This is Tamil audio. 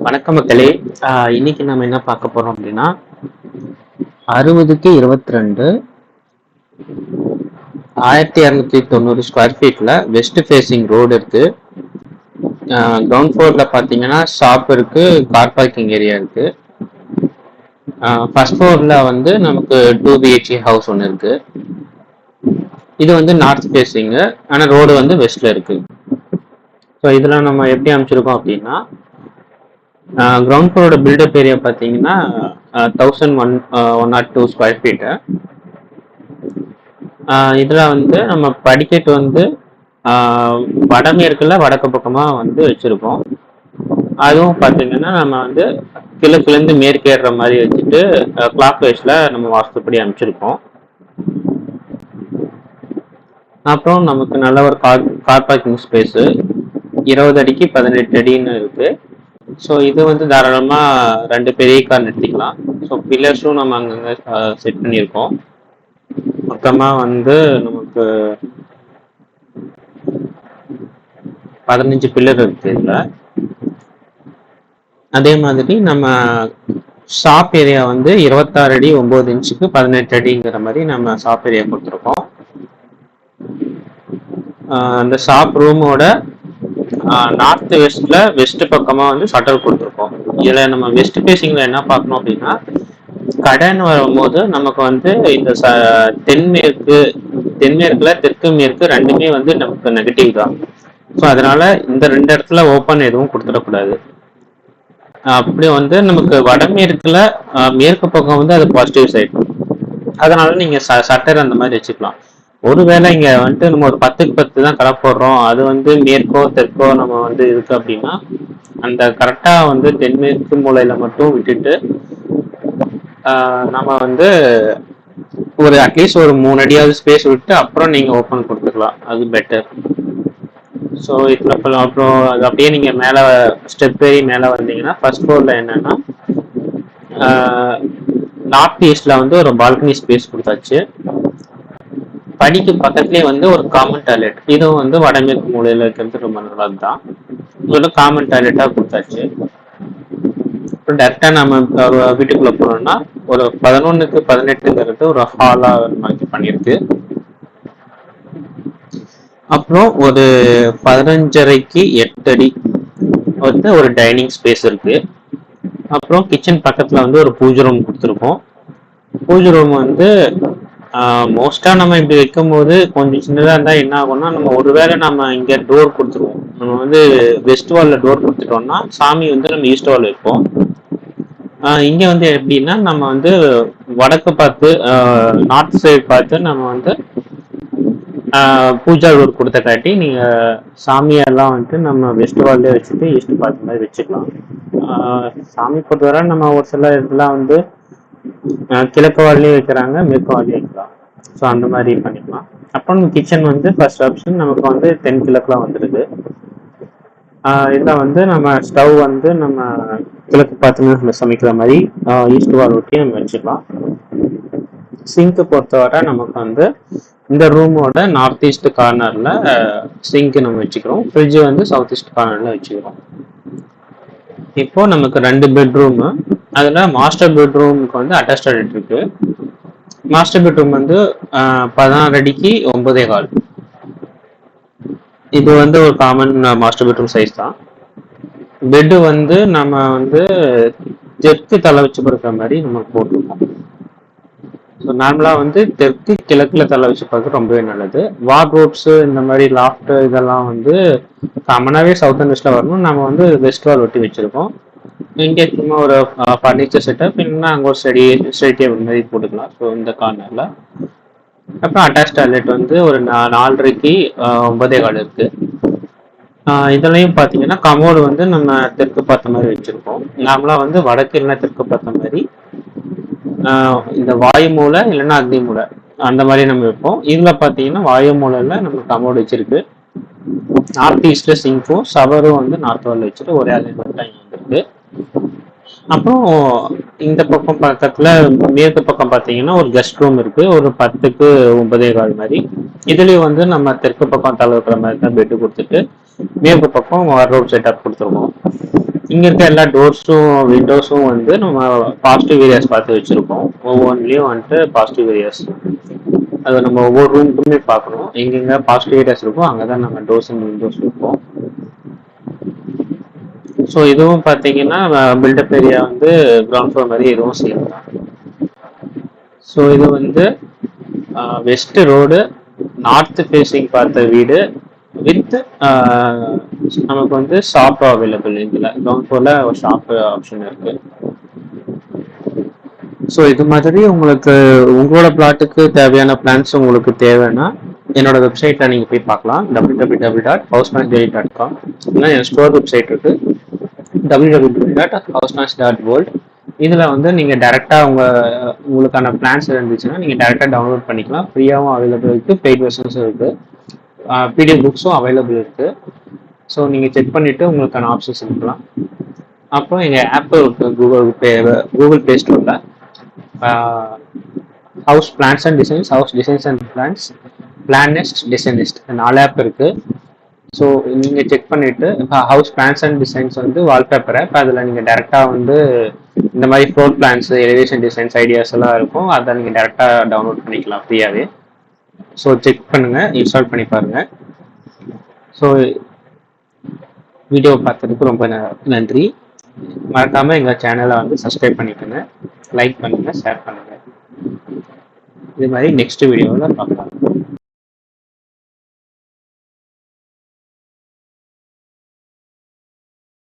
வணக்கம் மக்களே. இன்னைக்கு நம்ம என்ன பார்க்க போறோம் அப்படின்னா 60க்கு 22 1290 ஸ்கொயர் ஃபீட்ல வெஸ்ட் ஃபேசிங் ரோடு இருக்கு. கிரவுண்ட் ஃப்ளோர்ல பார்த்தீங்கன்னா ஷாப் இருக்கு, கார் பார்க்கிங் ஏரியா இருக்கு. ஃபர்ஸ்ட் ஃப்ளோர்ல வந்து நமக்கு 2 BHK ஹவுஸ் ஒன்று இருக்கு. இது வந்து நார்த் ஃபேசிங்கு, ஆனால் ரோடு வந்து வெஸ்ட்ல இருக்கு. ஸோ இதில் நம்ம எப்படி அமைச்சிருக்கோம் அப்படின்னா, கிரவுண்ட் ஃப்ளோரோட பில்டப் ஏரியா பார்த்தீங்கன்னா 1102 ஸ்கொயர் ஃபீட்டு. இதில் வந்து நம்ம படிக்கட்டு வந்து வடமேற்குல வடக்கு பக்கமாக வந்து வச்சுருக்கோம். அதுவும் பார்த்தீங்கன்னா நம்ம வந்து கிழக்குலேருந்து மேற்கு ஏறுற மாதிரி வச்சுட்டு கிளாக் வைஸில் நம்ம வாஸ்துப்படி அமைச்சிருக்கோம். அப்புறம் நமக்கு நல்ல ஒரு கார் பார்க்கிங் ஸ்பேஸு 20 அடிக்கு 18 அடின்னு இருக்குது. ஸோ இது வந்து தாராளமாக 2 பெரிய கார் நிறுத்திக்கலாம். ஸோ பில்லர்ஸும் நம்ம அங்கங்கே செட் பண்ணியிருக்கோம். மொத்தமாக வந்து நமக்கு 15 பில்லர் இருக்குது இதில். அதே மாதிரி நம்ம ஷாப் ஏரியா வந்து 26 அடி 9 இன்ச்சுக்கு 18 அடிங்கிற மாதிரி நம்ம ஷாப் ஏரியா கொடுத்துருக்கோம். அந்த ஷாப் ரூமோட நார்த் வெஸ்ட் பக்கமாக வந்து ஷட்டர் கொடுத்துருக்கோம். இதில் நம்ம வெஸ்ட் ஃபேசிங்கில் என்ன பார்க்கணும் அப்படின்னா, கடன் வரும்போது நமக்கு வந்து இந்த தென்மேற்குல தெற்கு மேற்கு ரெண்டுமே வந்து நமக்கு நெகட்டிவ் தான். ஸோ அதனால இந்த 2 இடத்துல ஓப்பன் எதுவும் கொடுத்துடக்கூடாது. அப்படி வந்து நமக்கு வடமேற்குல மேற்கு பக்கம் வந்து அது பாசிட்டிவ் சைடு, அதனால நீங்க சட்டர் அந்த மாதிரி வச்சுக்கலாம். ஒருவேளை இங்க வந்துட்டு நம்ம ஒரு 10க்கு 10 தான் கடை போடுறோம், அது வந்து மேற்கோ தெற்கோ நம்ம வந்து இருக்கு அப்படின்னா, அந்த கரெக்டா வந்து தென்மேற்கு மூலையில மட்டும் விட்டுட்டு நம்ம வந்து ஒரு அட்லீஸ்ட் ஒரு 3 அடியாவது ஸ்பேஸ் விட்டு அப்புறம் நீங்க ஓப்பன் கொடுத்துக்கலாம், அது பெட்டர். ஸோ இதில் அப்புறம் அது அப்படியே நீங்க மேலே ஸ்டெப் ஏறி மேலே வந்தீங்கன்னா ஃபர்ஸ்ட் ஃப்ளோர்ல என்னன்னா நார்த் ஈஸ்ட்ல வந்து ஒரு பால்கனி ஸ்பேஸ் கொடுத்தாச்சு. படிக்கு பக்கத்துலேயே வந்து ஒரு காமன் டாய்லெட், இதுவும் வந்து வடமேற்கு மூலையில இருக்கிறது ரொம்ப நல்லது தான். இதோட காமன் டாய்லெட்டா கொடுத்தாச்சு. அப்புறம் டேரக்டா நம்ம வீட்டுக்குள்ள போனோம்னா ஒரு 11க்கு 18ங்கிறது ஒரு ஹாலா மாதிரி பண்ணியிருக்கு. அப்புறம் ஒரு 15.5க்கு 8 அடி வந்து ஒரு டைனிங் ஸ்பேஸ் இருக்கு. அப்புறம் கிச்சன் பக்கத்துல வந்து ஒரு பூஜை ரூம் கொடுத்துருக்கோம். பூஜை ரூம் வந்து மோஸ்டா நம்ம இப்படி வைக்கும் போது கொஞ்சம் சின்னதா இருந்தா என்ன ஆகும்னா, நம்ம ஒருவேளை நம்ம இங்க டோர் கொடுத்துருவோம், நம்ம வந்து வெஸ்ட் வால்ல டோர் கொடுத்துட்டோம்னா சாமி வந்து நம்ம ஈஸ்ட் வால் வைப்போம். இங்க வந்து எப்படின்னா நம்ம வந்து வடக்கு பார்த்து நார்த் சைடு பார்த்து நம்ம வந்து பூஜா டோர் கொடுத்த காட்டி நீங்க சாமியெல்லாம் வந்துட்டு நம்ம வெஸ்ட் வால்லே வச்சுட்டு ஈஸ்ட் பார்த்த மாதிரி வச்சுக்கலாம். சாமி பொறுத்தவரை நம்ம ஒரு சில இதெல்லாம் வந்து கிழக்கு வால்லையும் வைக்கிறாங்க, மேற்கு வால்லையும் வைக்கலாம். ஸோ அந்த மாதிரி பண்ணிக்கலாம். அப்புறம் கிச்சன் வந்து ஃபர்ஸ்ட் ஆப்ஷன் நமக்கு வந்து தென்கிழக்குலாம் வந்துடுது. இதில் வந்து நம்ம ஸ்டவ் வந்து நம்ம கிழக்கு பார்த்து நம்ம சமைக்கிற மாதிரி ஈஸ்ட் வால் ஒட்டி நம்ம வச்சுக்கலாம். சிங்க்கு பொறுத்தவரை நமக்கு வந்து இந்த ரூமோட நார்த் ஈஸ்ட் கார்னர்ல சிங்க் நம்ம வச்சுக்கிறோம். ஃப்ரிட்ஜ் வந்து சவுத் ஈஸ்ட் கார்னர்ல வச்சுக்கிறோம். இப்போ நமக்கு 2 பெட்ரூம், அதுல மாஸ்டர் பெட்ரூமுக்கு வந்து அட்டாச் டாய்லெட் இருக்கு. மாஸ்டர் பெட்ரூம் வந்து 16 அடிக்கு 9.25. இது வந்து ஒரு காமன் மாஸ்டர் பெட்ரூம் சைஸ் தான். பெட்டு வந்து நம்ம வந்து தெற்கு தலை வச்சு படுக்கிற மாதிரி நம்ம போட்டிருக்கோம். ஸோ நார்மலாக வந்து தெற்கு கிழக்குல தலை வச்சு பார்க்க ரொம்பவே நல்லது. வார்ட்ரோப்ஸ் இந்த மாதிரி லாஃப்ட் இதெல்லாம் வந்து காமனாகவே சவுத் அண்ட் வெஸ்ட்ல வரணும், நம்ம வந்து வெஸ்ட் வால் ஒட்டி வச்சிருக்கோம். இங்கே சும்மா ஒரு ஃபர்னிச்சர் செட்டப் இல்லைன்னா அங்கே ஒரு ஸ்டடி டேபிள் மாதிரி போட்டுக்கலாம். ஸோ இந்த கார்னர்ல அப்புறம் அட்டாச் டாய்லெட் வந்து ஒரு 4.5க்கு 9.25 இருக்கு. இதுலையும் பார்த்தீங்கன்னா கமோடு வந்து நம்ம தெற்கு பார்த்த மாதிரி வச்சிருக்கோம். நார்மலாக வந்து வடக்கு இல்லைன்னா தெற்கு பார்த்த மாதிரி இந்த வாயு மூலை இல்லைன்னா அக்னி மூலை அந்த மாதிரி நம்ம வைப்போம். இதுல பார்த்தீங்கன்னா வாயு மூலையில நம்ம கமோடு வச்சிருக்கு. நார்த் ஈஸ்ட்ல சிங்க்கும் ஷவரும் வந்து நார்த் வால்ல வச்சுட்டு ஒரே அலைன்மெண்ட்ல இங்க வந்துருக்கு. அப்புறம் இந்த பக்கம் பக்கத்துல மேற்கு பக்கம் பார்த்தீங்கன்னா ஒரு கெஸ்ட் ரூம் இருக்கு, ஒரு 10க்கு 9.25 மாதிரி. இதுலயும் வந்து நம்ம தெற்கு பக்கம் தலை வைக்கிற மாதிரி தான் பெட்டு கொடுத்துட்டு மேற்கு பக்கம் வார்ட்ரோப் செட்டப் கொடுத்துருக்கோம். இங்க இருக்க எல்லா டோர்ஸும் விண்டோஸும் வந்து நம்ம பாசிட்டிவ் ஏரியாஸ் பார்த்து வச்சிருக்கோம். ஒவ்வொன்றிலையும் வந்துட்டு பாசிட்டிவ் ஏரியாஸ், அதை நம்ம ஒவ்வொரு ரூமுக்குமே பார்க்கணும். எங்கெங்க பாசிட்டிவ் ஏரியாஸ் இருக்கும் அங்கதான் நம்ம டோர்ஸ் அண்ட் விண்டோஸ் இருக்கும். ஸோ இதுவும் பார்த்தீங்கன்னா பில்டப் ஏரியா வந்து கிரவுண்ட் ஃப்ளோர் மாதிரி இதுவும் சேம் தான். ஸோ இது வந்து வெஸ்ட் ரோடு நார்த் ஃபேஸிங் பார்த்த வீடு வித் நமக்கு வந்து ஷாப் அவைலபிள். இதில் கிரவுண்ட் ஃப்ளோரில் ஒரு ஷாப் ஆப்ஷன் இருக்கு. ஸோ இது மாதிரி உங்களுக்கு உங்களோட பிளாட்டுக்கு தேவையான பிளான்ஸ் உங்களுக்கு தேவைன்னா என்னோட வெப்சைட்டில் நீங்கள் போய் பார்க்கலாம். www.housematchdaily.com. இல்லை என் ஸ்டோர் வெப்சைட் இருக்கு www.housematch.world. இதில் வந்து நீங்கள் டேரெக்டாக உங்களுக்கான பிளான்ஸ் இருந்துச்சுன்னா நீங்கள் டேரெக்டாக டவுன்லோட் பண்ணிக்கலாம். ஃப்ரீயாகவும் அவைலபிள் இருக்குது, பெய்ட் வெர்ஷன்ஸும் இருக்குது, பிடிஎஃப் புக்ஸும் அவைலபிள் இருக்குது. ஸோ நீங்கள் செக் பண்ணிவிட்டு உங்களுக்கான ஆப்ஷன்ஸ் இருக்கலாம். அப்புறம் எங்கள் ஆப் இருக்குது கூகுள் ப்ளே ஸ்டோரில். House plans and designs, house designs and plans, பிளானெஸ்ட், டிசைனிஸ்ட் 4 ஆப் இருக்குது. ஸோ நீங்கள் செக் பண்ணிவிட்டு ஹவுஸ் பிளான்ஸ் அண்ட் டிசைன்ஸ் வந்து வால்பேப்பர் ஆப். அதில் நீங்கள் டேரெக்டாக வந்து இந்த மாதிரி floor plans, elevation designs, ideas எல்லாம் இருக்கும். அதை நீங்கள் டேரெக்டாக டவுன்லோட் பண்ணிக்கலாம் ஃப்ரீயாகவே. ஸோ செக் பண்ணுங்கள், இன்ஸ்டால் பண்ணி பாருங்கள். ஸோ வீடியோ பார்த்ததுக்கு ரொம்ப நன்றி. மறக்காமல் எங்கள் சேனலை வந்து சப்ஸ்கிரைப் பண்ணிக்கோங்க, லைக் பண்ணுங்கள், ஷேர் பண்ணுங்கள். இது மாதிரி நெக்ஸ்ட் வீடியோவில் பார்க்கலாம்.